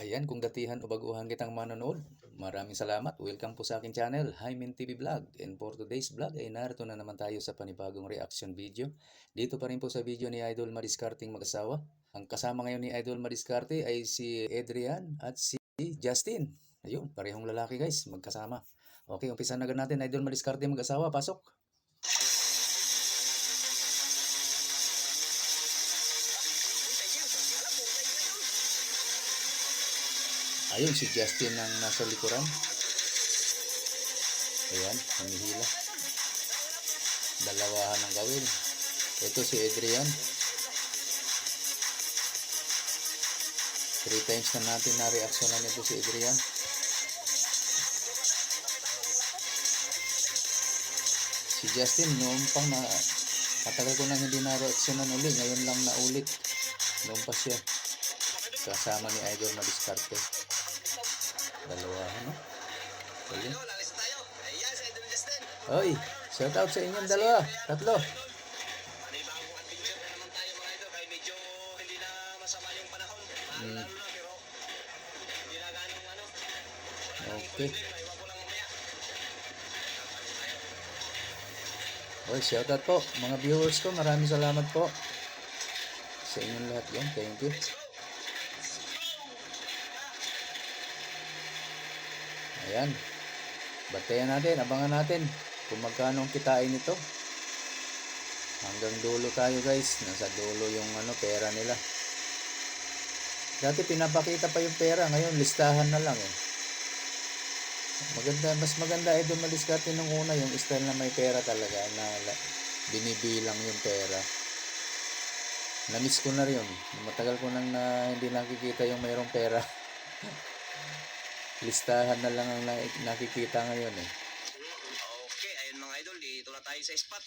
Ayan, kung datihan o baguhan kitang manonood, maraming salamat. Welcome po sa aking channel, Hymen TV Vlog. And for today's vlog ay narito na naman tayo sa panibagong reaction video. Dito pa rin po sa video ni Idol Mariscarteng mag-asawa. Ang kasama ngayon ni Idol Mariscarte ay si Adrian at si Justin. Ayun, parehong lalaki guys, magkasama. Okay, umpisa na agad natin. Idol Mariscarte mag-asawa, pasok. Ayun, si Justin ang nasa likuran. Ayan, humihila. Dalawahan ng gawin. Ito si Adrian. 3 times na natin na reaksyonan ito si Adrian. Si Justin, noon pang matagal ko nang hindi na reaksyonan uli. Ngayon lang naulit. Noon pa siya. Kasama ni Idol Mariscarte. Dalawahan, no? Ayun. Oy, shout out sa inyong dalawa. Tatlo. Panibagong adventure na naman tayo mga idol. Kaya medyo hindi na masama yung panahon. Lalo na pero hindi na ganong ano. Okay. Iwan ko lang mamaya. Oy, shout out po. Mga viewers ko, maraming salamat po. Sa inyong lahat yan. Thank you. Ayan. Bantayan natin, abangan natin kung magkano ang kitain nito. Hanggang dulo tayo guys. Nasa dulo yung pera nila. Dati pinapakita pa yung pera, ngayon listahan na lang eh. Maganda, mas maganda Idol Mariscarte nung una, yung style na may pera talaga, na binibilang yung pera. Na-miss ko na rin. Matagal ko nang hindi nakikita yung mayroong pera. Listahan na lang ang nakikita ngayon eh. Okay, ayun mga idol. Dito na tayo sa spot.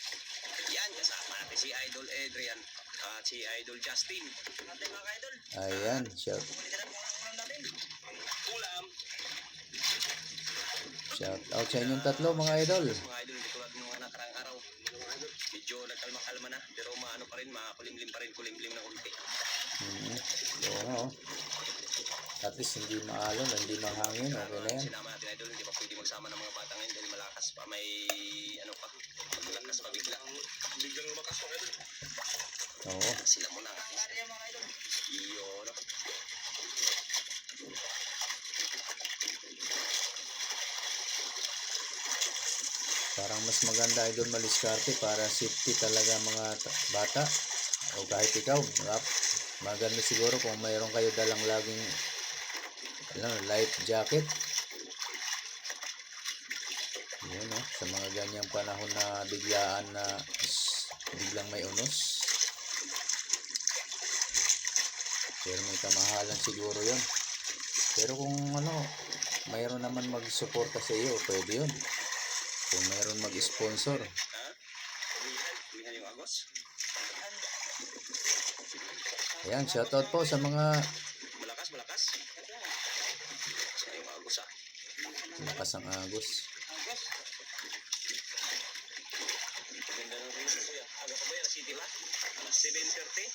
Yan, kasama natin si Idol Adrian at si Idol Justin. Natin mga idol. Ayan, shout out sa inyong tatlo mga idol. Mga idol, tulad ng mga nakarang araw. Medyo nagkalma-kalma na. Pero maano pa rin, makulimlim pa rin, kulimlim na kunti. Oo nga oh. At least hindi maalon, hindi mahangin, okay na yan. Sinama natin idol, hindi pa pwede magsama ng mga bata ngayon dahil malakas pa, may ano pa, malakas pa biglang lumakas pa idol. Oo. Sila muna nga. Mga idol. Iyo, no? Parang mas maganda Idol Mariscarte para safety talaga mga bata. O kahit ikaw, maganda siguro kung mayroon kayo dalang laging life jacket. Yun, no? Sa mga ganyang panahon na biglaan na biglang may unos. Pero may kamahalan siguro yun. Pero kung mayroon naman mag-suporta sa iyo, pwede yun. Kung mayroon mag-sponsor. Umihan yung agos. Ayan, shoutout po sa mga Malakas. Siya yung agos ah. lakas ang agos. Ganda ng rin ko yan. Aga pa ba yan? City la? 7:30?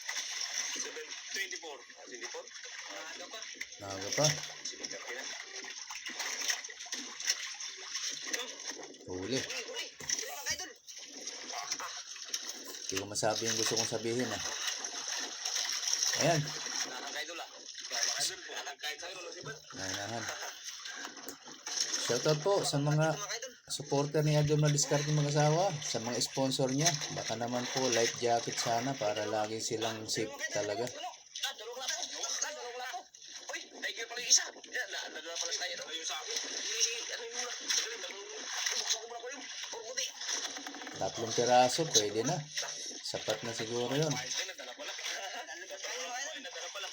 7:24. 24? Aga pa. Naga pa. 7:30 na. Huli. Huli. Mga idol. Hindi ko masabi yung gusto kong sabihin ah. Ayan. Nakakaidol ah. Nakakaidol si Bad. Nainahan. Shoutout po sa mga supporter ni Idol Mariscarte mag-asawa, sa mga sponsor niya. Baka naman po life jacket sana para lagi silang safe talaga. Tulong na po. Uy, tiger pala yung isa. Nadala pala sa tayo. Ayun sa akin. Ano yung muna? Buksan ko muna ko yung puti. 3 piraso, pwede na. Sapat na siguro yun. Nadala pala. Nadala pala.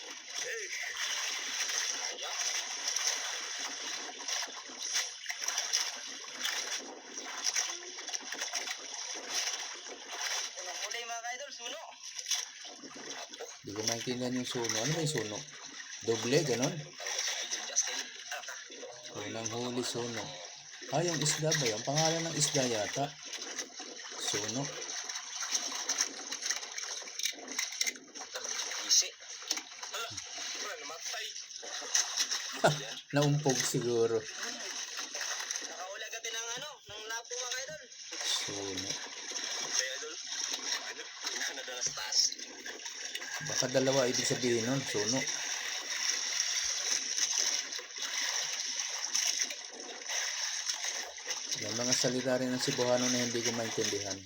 Huli mga idol, suno. Hindi ko maintindihan yung suno. Ano ba yung suno? Doble, ganon? Unang huli, suno. Ah, yung isda ba yun? Pangalan ng isda yata. Suno. Isi. Wala, namatay. Naumpog siguro. Nakaulag natin ng ng lapo mga idol. Suno. Kaya idol, nadala sa taas. Baka dalawa ibig sabihin nun. Suno. May mga salita rin ng Cebuano na hindi ko maintindihan.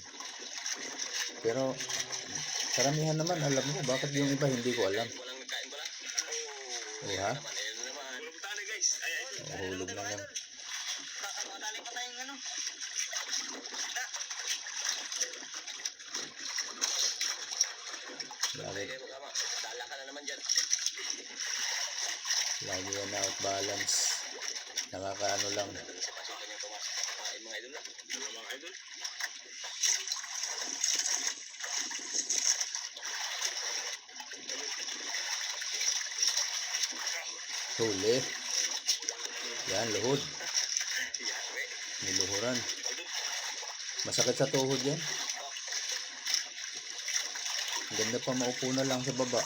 Pero karamihan naman alam ko. Bakit yung iba hindi ko alam? Walang nagkain pala. O ha? Naman, ayun na naman. Puro butane guys. Ay, Hulog na yan. baka matali pa tayong Lagi, Kaya magkama, dala ka na naman dyan. lagi yan out balance. Nakakaano lang. Sa pasukan niya kumain mga idol na. Mga idol. Huli. Yan, luhod. Yari. Niluhuran. Idol. Masakit sa tuhod yan. Ganda pa maupo na lang sa baba.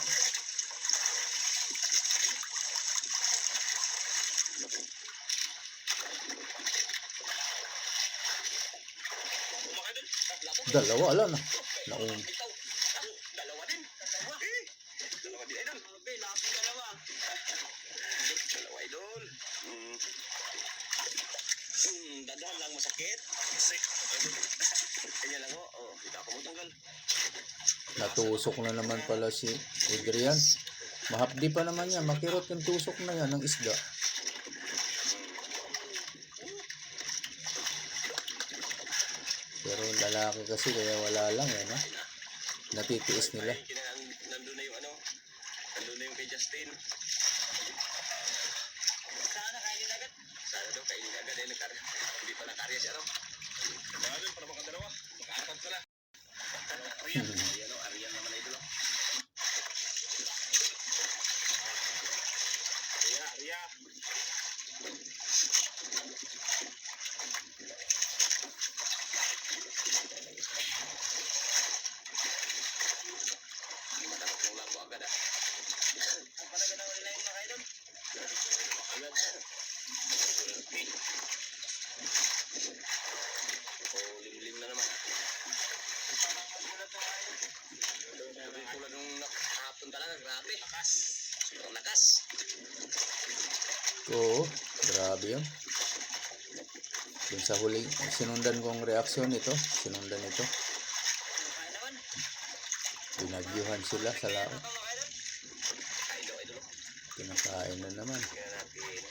Mga idol. Lapo. Dalawa, ala na. Naum. Ikaw. Dalawa din. Dalawa. Dalawa din idol. Lapo dalawa. Dalawa idol. Dadahan lang masakit. Kanya lang oh. Kita ako mo tanggal. Natusok na naman pala si Adrian. Mahapdi pa naman yan. Makirot yung tusok na yan ng isda. Pero lalaki kasi kaya wala lang eh, no? Natitiis nila. Nandun na yung nandun na yung kay Justin. Sana kainin agad. Sana daw kainin agad eh. Hindi pa nakarya siya Baka doon para makadalawa. Makaapat pala. Ariyan. Ariyan naman na ito lang. Arya. Matakot yung lapo agad Ang panagan na nila yung mga idol. Agad. Limlim na naman Tulad nung nakahapon talaga, grabe. Lakas. Sobrang lakas. Oo, grabe yun. Dun sa huling sinundan kong reaksyon ito, sinundan ito. Kaya naman. Binagyuhan sila sa laot. Kain daw, idol. Kinakain na naman. Kaya natin.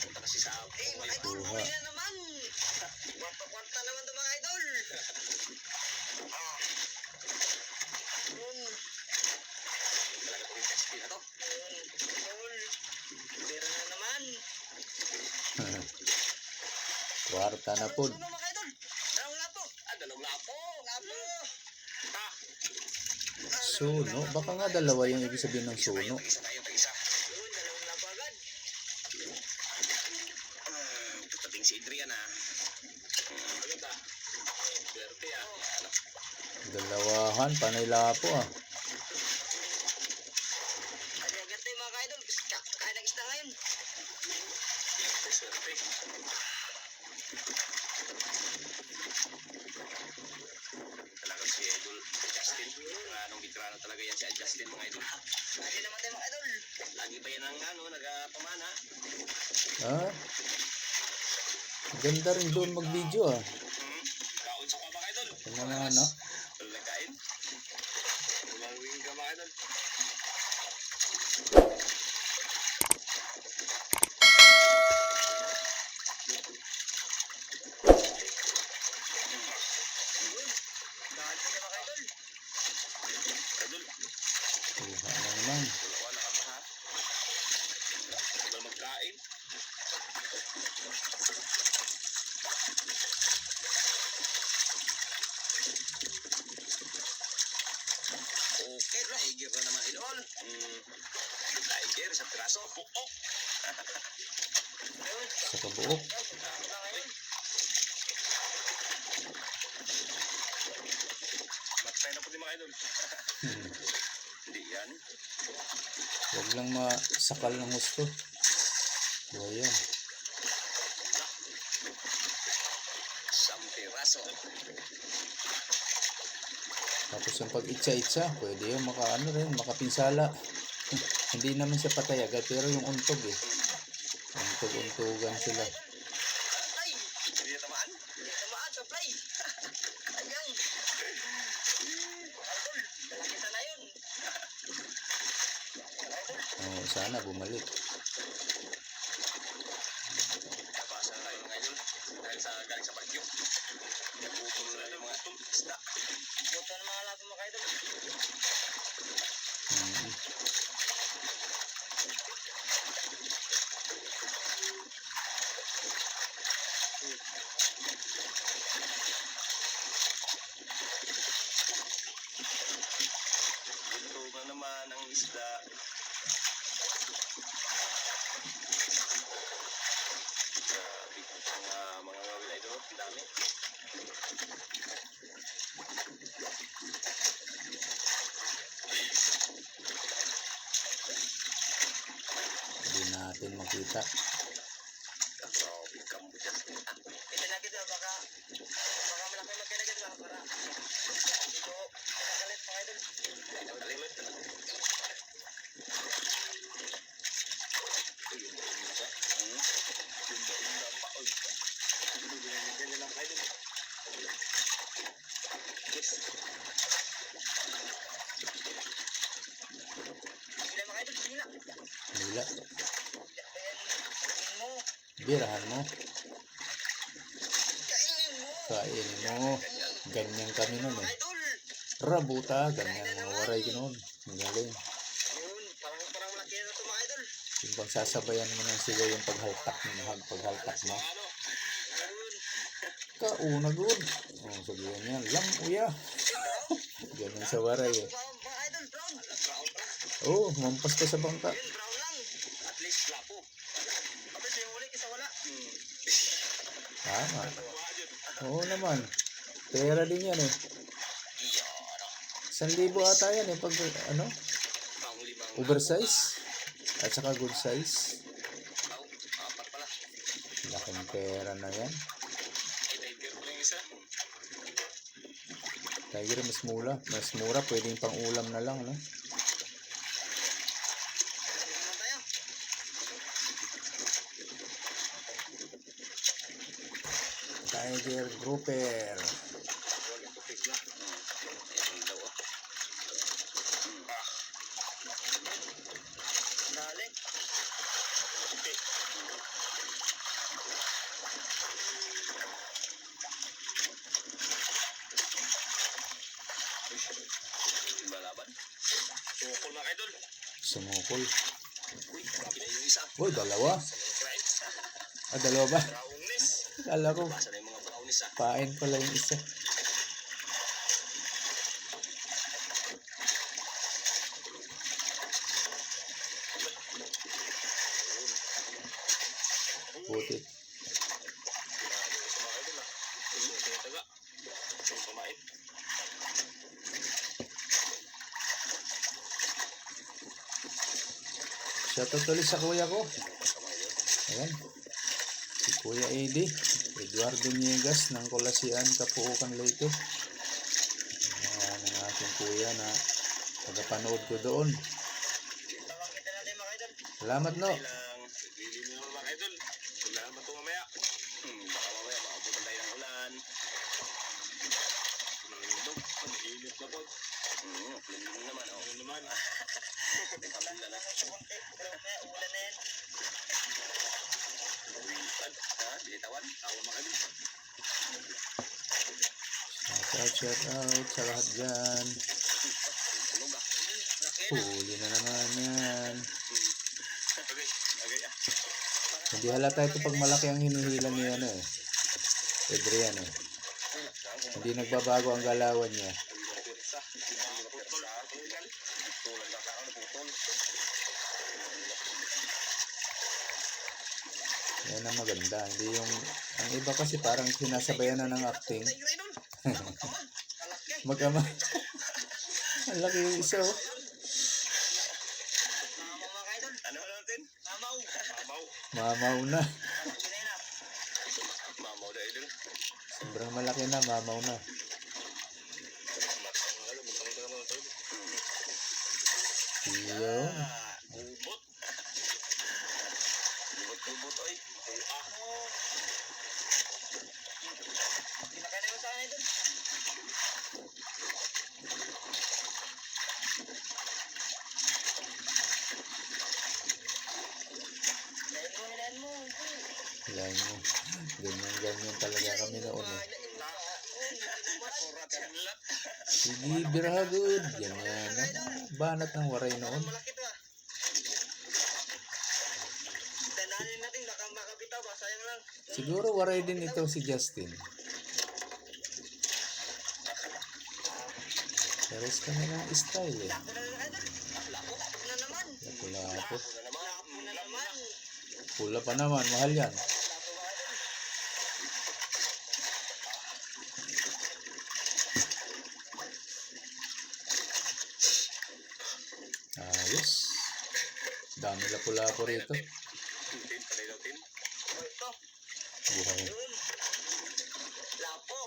Punta kasi sa mga idol. Kuha. na naman. Kwarta naman ito mga idol. Talaga itong recipe na to. Bira na naman. Kwarta na po. Suno mga idol. Dalawang lapo. Dalawang lapo. Suno? Baka nga dalawa yung ibig sabihin ng suno. Isa tayo, isa. Yun, dalawang lapo agad. Tutating si Adrian Agad Swerte Dalawahan, panay lapo ah. Agad tayo mga idol. Kaya ng isda ngayon. Swerte. Talaga si Idol Justin. Anong veterano talaga yan si Justin mga idol. Lagi naman tayo mga idol. Lagi pa yan ang nagpamana. Ah? Ganda rin doon mag-video ah. Kaon sa mga idol. Ano naman no? Wala kain. Umawing ka mga idol. Dahil pa mga idol. Idol. Kuha na naman. Wala ka pa ha. Huwag magkain. Okay, tiger na naman idol. Tiger, isang piraso. Buok. Sa kabuok. Matay na po di mga idol. Hindi Yan. Huwag lang masakal ng gusto. So, ayan. Isang piraso. Tapos yung pag-itsa-itsa, pwede yung makapinsala. Hindi naman siya patay agad, pero yung untog eh. Untog-untogan sila. Ay! Hindi na tamaan? Hindi na tamaan sa fly. Ayan. Idol, nakita na yun. Oh, sana bumalik. Nabasa na tayo mga idol. Dahil sa galing sa bagyo. Nagutol na ng mga isda. Nagutol na mga lahat mga idol. Hmm. Ito na naman ang isda. Grabe. Mga gawin idol. Ang dami. Hindi natin makita. Grabe. Kambo dyan. Kita na kita. Baka malaki magkinagat lang para ito nakakalit mga idol. Nakakalimit. Lila. Birahan mo. Kainin mo. Ganyan kami nun eh. Rabuta, ganyan mga waray ganoon. Ang galing. Parang malaki na ito mga idol. Yung pagsasabayan mo ng sigaw yung paghaltak mo. Kauna good. Oh, sabihin niya, lang uya. Ganun sa waray eh. Mga idol, brown. Oh, mampas ka sa bangka. Yun, brown lang. At least lapo. Tapos yung huli kisa wala. Tama. Oo naman. Pera din yan eh. 1,000 ata yan eh. Pag oversize. At saka good size. Apat pala. Laking pera na yan. Tiger ko yung isa. Tiger mas mura. Mas mura. Pwedeng pang ulam na lang. No? Tiger grouper. Dali. Balaban. Sumukol mga idol. Sumukol. Uy, grabe na yung isa. Uy, dalawa. Crime. Dalawa ba? Brownies. Kala ko. Basa na yung mga brownies ah. Pain pala yung isa. Puti. Shoutout ulit sa kuya ko. Ayan. Si Kuya Eddie. Eduardo Niegas ng Kolasian, Kapuukan, Leyte. Ayan ang aking kuya na tagapanood ko doon. Salamat no. Salamat po mamaya. Baka mamaya makabutan tayo ng ulan. Init na po. Lilim naman. Lilim naman. Ulan na. Ulan na yan. Dilitawan. Tawa makabili. Shout out sa lahat dyan. Huli na naman yan. Hindi halata ito pag malaki ang hinihilan niya eh. Adrian eh. Hindi nagbabago ang galawan niya. Yan ang maganda. Hindi yung, ang iba kasi parang sinasabayan na ng acting. Mag-ama. Ang laki yung isa oh. Ano natin? Mamaw. Mamaw. Mamaw na. Mamaw na idol. Sobrang malaki na, mamaw na. Yun. Bubot. Bubot, oy. Kinakain mo sa akin idol. Yan mo. Ganyan talaga kami noon eh. Sige, biragod. Ganyan. Banat ng waray noon. Dananin natin, baka makabitaw ba? Sayang lang. Siguro waray din ito si Justin. Pares kami ng style eh. Lapo na naman. Lapu-lapu. Lapo na naman. Pula pa naman, mahal yan. Ayos. Dami lapu-lapu rito. Tin, panay daw tin. Ito. Buhay. Yun. Lapo.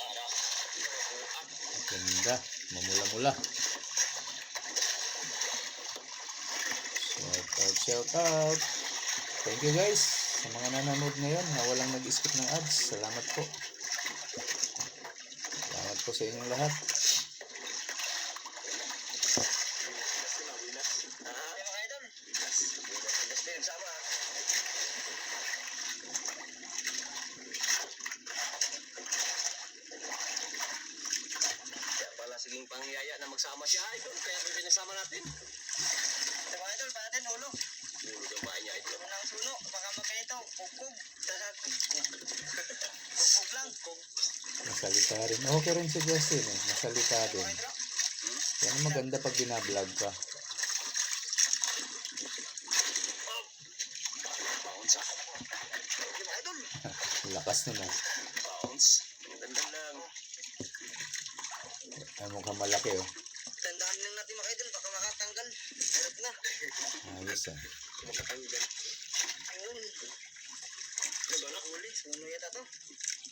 Ara. Ganda. Mamula-mula. Shout out. Thank you guys sa mga nanonood ngayon na walang nag-skip ng ads. Salamat po. Salamat po sa inyong lahat. Mga idol. Justin, sama. Kaya pala siging pangyaya na magsama siya idol. Kaya pinasama natin. Mga idol, pa natin ulo. Ulo ng bahay niya idol. Unang suno, baka magkanito. Kukog. Kukog lang. Masalita rin. Okay rin si Justin eh. Masalita din. Yan ang maganda pag binablog ka. Bounce ah. Mga idol. Lakas nun ah. Bounce. Ang ganda lang. Ay mukhang malaki oh. Tandaan lang natin mga idol. Baka makatanggal. Harap na. Ayos ah. Makatanggal. Ayun. Nagana huli. Suno yata to.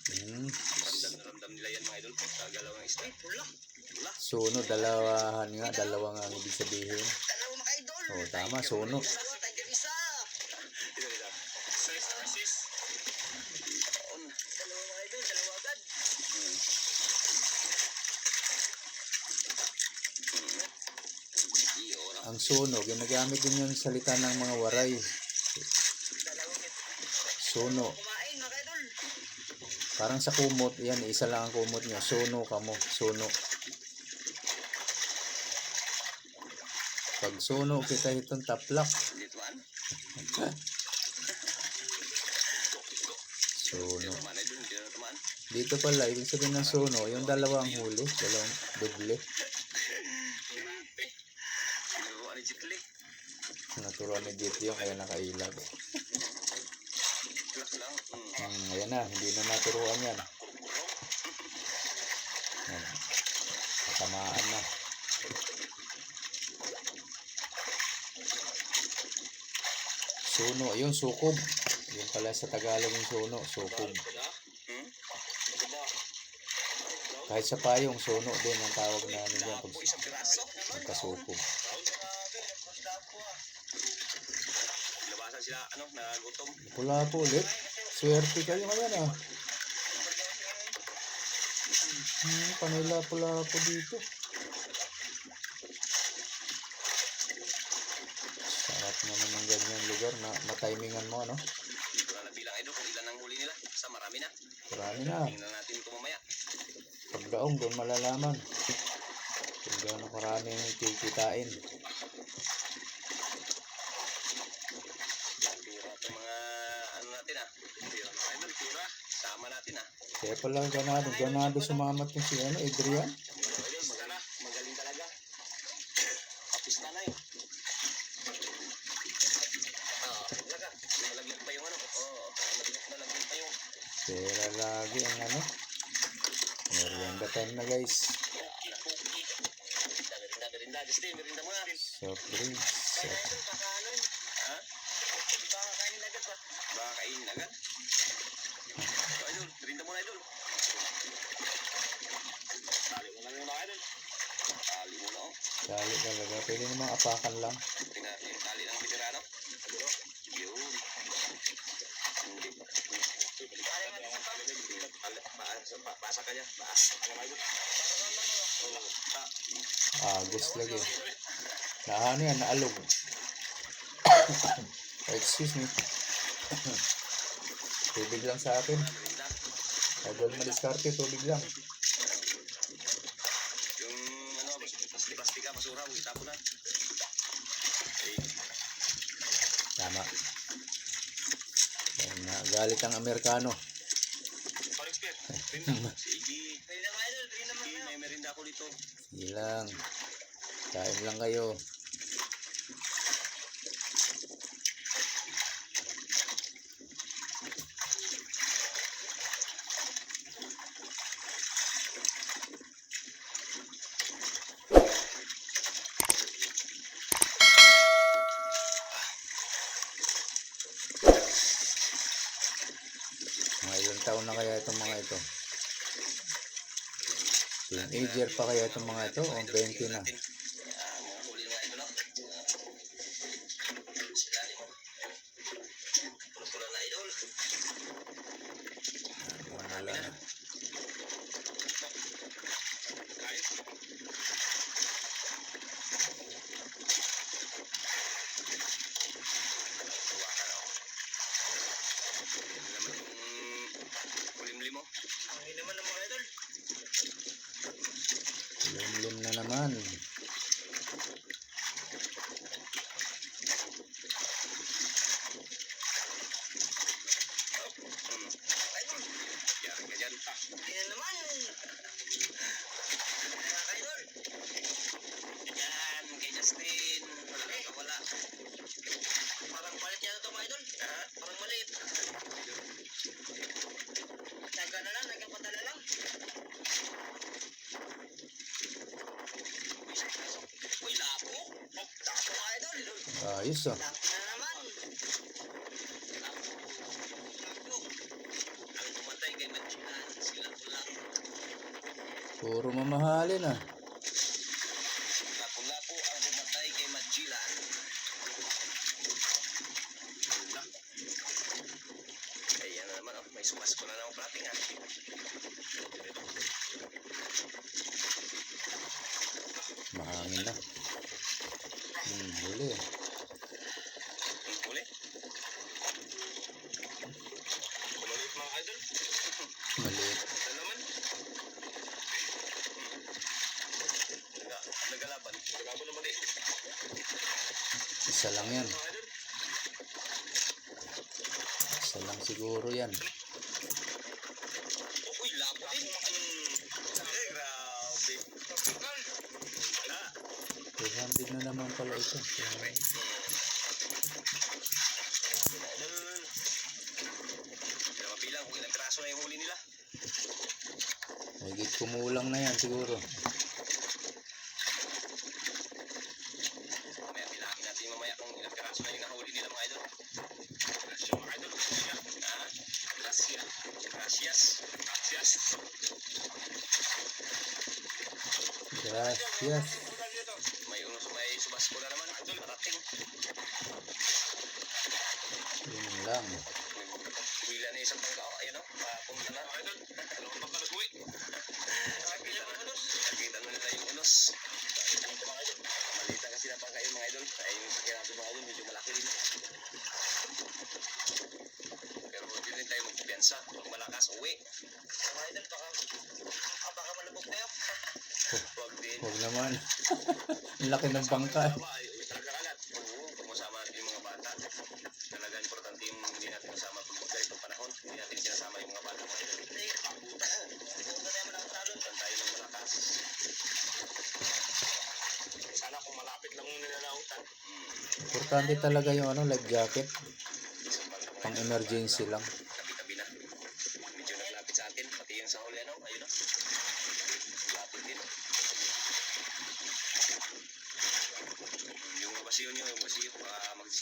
Ramdam na ramdam nila yan mga idol. Pagkagalaw ng isda. Pula. Pula. Suno, dalawahan nga. Dalawang ang ibig sabihin. Dalawa mga idol. Oh, tama, suno. Dalawa, tiger isa. Size assist. Dalawa mga idol. Dalawa agad. Ang suno, ginagamit din yung salita ng mga waray. Suno. Kumain mga idol. Parang sa kumot, yan, isa lang ang kumot nyo. Suno ka mo, suno. Pag suno, kita itong taplak. Dito man. Suno. Tumaan idol. Hindi na tumaan. Dito pala, ibig sabihin ng suno, yung dalawang huli, dalawang doble. Naruan ni Jitli. Naturuan ni Dito yung kaya nakailag. Plak lang. Ayan na, hindi na naturuan yan. Yan. Katamaan na. Suno, ayun, sukob. Yun pala sa Tagalog yung suno, sukob. Kahit sa payong, suno din ang tawag namin dyan pag Isang piraso. nagkasukob. Labasan sila, nagutom. Pula po ulit. Swerte kayo ngayon ah. Panila pula po dito. Sarap naman ng ganyan lugar na matimingan mo, ano? Wala na bilang idol kung ilan ang huli nila. Sa marami na. Marami na. Tingnan natin ito mamaya. Pagdaong doon malalaman kung gaano karami yung kikitain. Tira ito mga natin ah. Tira mga idol, tira. Sama natin ah. Kaya pala ganado sumamat yung si Adrian. Idol, magaling talaga. Kapis na na eh. Talaga. Nalaglag pa yung nalaglag pa yung. Pera lagi ang merienda time na guys. Merinda. Justin, merinda mo na. Soft drinks. Kaya idol, baka kainin agad ba? Baka kainin agad? So, idol, rinda muna, idol. Tali mo lang muna, idol. Tali mo na, oh. Tali talaga. Pwede namang apakan lang. Yung tali ng veterano. Yun. Hindi. Paasa ka niya. Paasa. Oo. Agos lagi. Ano yan? Naalog. Excuse me. Tubig lang sa akin. Idol Madiskarte, tubig lang. Yung ano, plastika, basura, huwag itapon na. Okay. Tama. Ayan na, galit ang Amerikano. Sige. Sige, may merinda ako dito. Sige lang. Kain lang kayo. Mga ilang taon na kaya itong mga ito? Teenager pa kaya itong mga ito? O 20 na? Huli nga ito lang. Sila ni mo. Pula na idol. Wala na. Kulimlim mo. Ang naman ng mga idol. Limlim na naman. Yan ka dyan. Yan naman. Mga idol. Yan, kay Justin. Wala ka wala. Parang malit yan ito mga idol. Parang malit. Taga na lang, nagkapadala lang. Uy, lapo. Lapo mga idol. Ayos ah. Lapo na naman. Lapo. Ang tumatay kay Machinan, sila pula. Puro mamahalin ah. Lapo-lapo ang tumatay kay Machinan. Ayan na naman, oh. May sumasko na naman plating ah. Mahangin na. Huli. Huli? Kumaliit mga idol. Maliit. Ito naman. Nagalaban. Nagalaban naman eh. Isa lang yan. Mga idol. Isa lang siguro yan. Uy, lapo din. Grabe. Wala. 200 na naman pala ito. Kaya mabilang kung ilang piraso na yung huli nila. Higit kumulang na yan siguro. Mamaya bilangin natin mamaya kung ilang piraso na yung nahuli nila mga idol. Gracias mga idol. Gracias. Gracias. Gracias. Gracias. May subasko na naman. Idol, parating. Yun lang. Wila na isang bangka. Ayan o. Papunta na. Idol. Dalawang bangka nag-uwi. Nakita na nila yung unos. Malita kasi na bangka yun mga idol. Ay yung sakyan natin mga idol. Medyo malaki rin. Pero hindi rin tayo magpipiansa. Pag malakas, uwi. Mga idol, baka malubog tayo. Huwag din. Huwag naman. Ang laki ng bangka. Talaga kalat. Oo, kumusama natin yung mga bata. Talaga importante yung hindi natin kasama pag ganitong panahon. Hindi natin sinasama yung mga bata. Hindi, paputa. Pupunta naman ang talon. Saan tayo ng malakas? Sana kung malapit lang yung nilalautan. Importante talaga yung life jacket. Pang emergency lang. Tabi-tabi na. Medyo naglapit sa atin. Pati yung sa huli ano. Ayun o. Lapit din. Yung basiyo nyo, yung basiyo, mag-10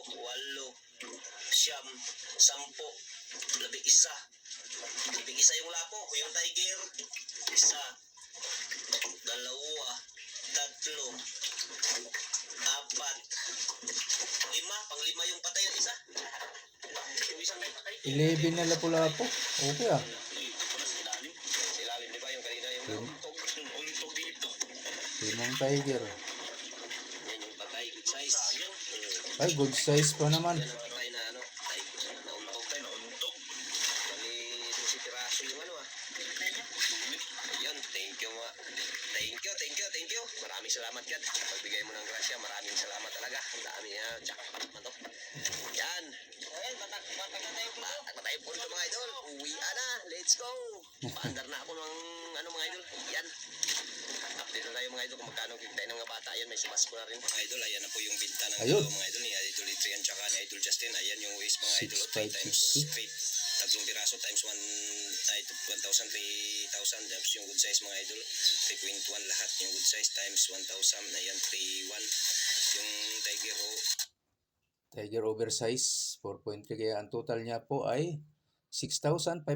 walo, siyam, sampo, labing isa. Labing isa yung lapo, yung tiger. Isa, dalawa, tatlo, apat, lima. Pang-lima yung patay ng isa. Yung isang may patay. 11 na lapu-lapu. Okay ah. Dito po na sa ilalim. Sa ilalim, di ba? Yung kanina yung untog dito. Limang tiger. Yan yung patay, good size. Ay, good size pa naman. Yan ang patay na ano, nauntog. Bali, ito si Piraso yung ano ah. Ayun, thank you ma. Thank you. Maraming salamat yan. Pagbigay mo ng grasya, maraming salamat talaga. Ang dami jackpot man to. Yan. Ayun, batak na tayo po mga idol. Uwi na, let's go. Paandar na ako ng ano mga idol. Yan. Update na tayo mga idol kung magkano kita ng mga bata. Ayan, may sumas ko na rin mga idol. Ayan na po yung binta ng Ayun. mga idol ni Idol Adrian tsaka ni Idol Justin. Ayan yung waist mga idol. 3 times 6,550. 3. Tatlong piraso times 1,000, 3,000. Tapos yung good size mga idol. 3.1 lahat. Yung good size times 1,000. Ayan, 3.1. Yung Tiger oversize 4.3, kaya ang total niya po ay 6,560.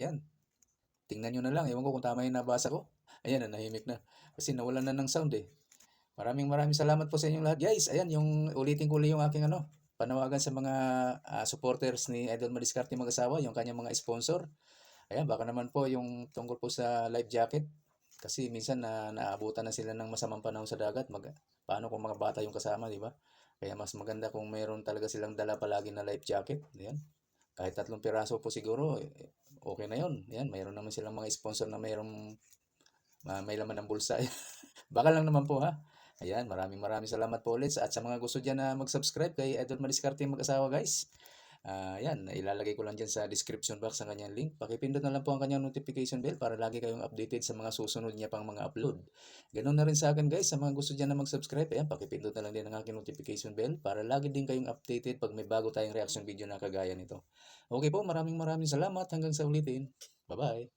Yan. Tingnan nyo na lang. Ewan ko kung tama yung nabasa ko. Ayan, nahimik na. Kasi nawalan na ng sound eh. Maraming salamat po sa inyong lahat. Guys, ayan, yung ulitin ko yung aking panawagan sa mga supporters ni Idol Madiskarte mag-asawa, yung kanyang mga sponsor. Ayan, baka naman po yung tungkol po sa life jacket. Kasi minsan naabutan na sila ng masamang panahon sa dagat. Paano kung mga bata yung kasama, di ba? Kaya mas maganda kung mayroon talaga silang dala palagi na life jacket. Ayan. Kahit 3 piraso po siguro, okay na yun. Ayan, mayroon naman silang mga sponsor na may laman ng bulsa. Baka lang naman po ha. Ayan, maraming salamat po ulit. At sa mga gusto dyan na mag-subscribe kay Idol Madiskarte mag-asawa guys. Ayan, ilalagay ko lang dyan sa description box ang kanyang link. Pakipindot na lang po ang kanyang notification bell para lagi kayong updated sa mga susunod niya pang mga upload. Ganun na rin sa akin guys, sa mga gusto dyan na mag-subscribe, ayan, pakipindot na lang din ang aking notification bell para lagi din kayong updated pag may bago tayong reaction video na kagaya nito. Okay po, maraming salamat. Hanggang sa ulitin. Bye-bye.